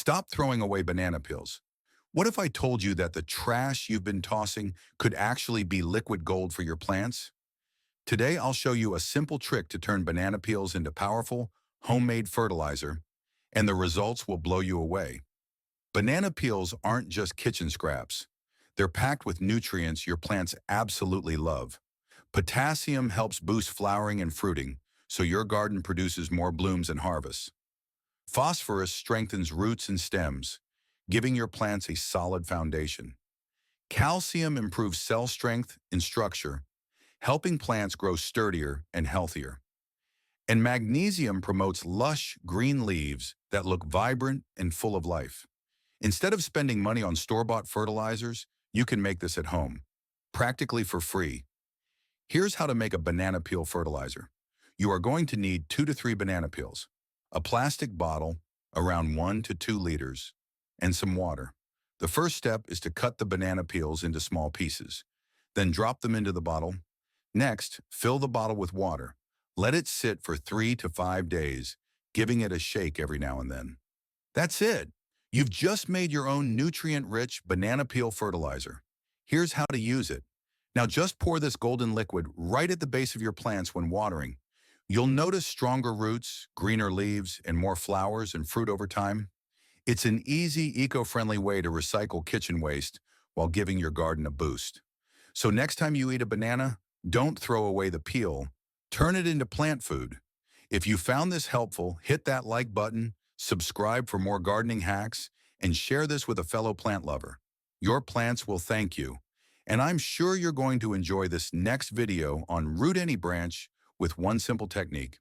Stop throwing away banana peels. What if I told you that the trash you've been tossing could actually be liquid gold for your plants? Today, I'll show you a simple trick to turn banana peels into powerful, homemade fertilizer, and the results will blow you away. Banana peels aren't just kitchen scraps. They're packed with nutrients your plants absolutely love. Potassium helps boost flowering and fruiting, so your garden produces more blooms and harvests. Phosphorus strengthens roots and stems, giving your plants a solid foundation. Calcium improves cell strength and structure, helping plants grow sturdier and healthier. And magnesium promotes lush green leaves that look vibrant and full of life. Instead of spending money on store-bought fertilizers, you can make this at home, practically for free. Here's how to make a banana peel fertilizer. You are going to need 2 to 3 banana peels, a plastic bottle, around 1 to 2 liters, and some water. The first step is to cut the banana peels into small pieces. Then drop them into the bottle. Next, fill the bottle with water. Let it sit for 3 to 5 days, giving it a shake every now and then. That's it. You've just made your own nutrient-rich banana peel fertilizer. Here's how to use it. Now just pour this golden liquid right at the base of your plants when watering. You'll notice stronger roots, greener leaves, and more flowers and fruit over time. It's an easy, eco-friendly way to recycle kitchen waste while giving your garden a boost. So next time you eat a banana, don't throw away the peel. Turn it into plant food. If you found this helpful, hit that like button, subscribe for more gardening hacks, and share this with a fellow plant lover. Your plants will thank you. And I'm sure you're going to enjoy this next video on Root Any Branch with one simple technique.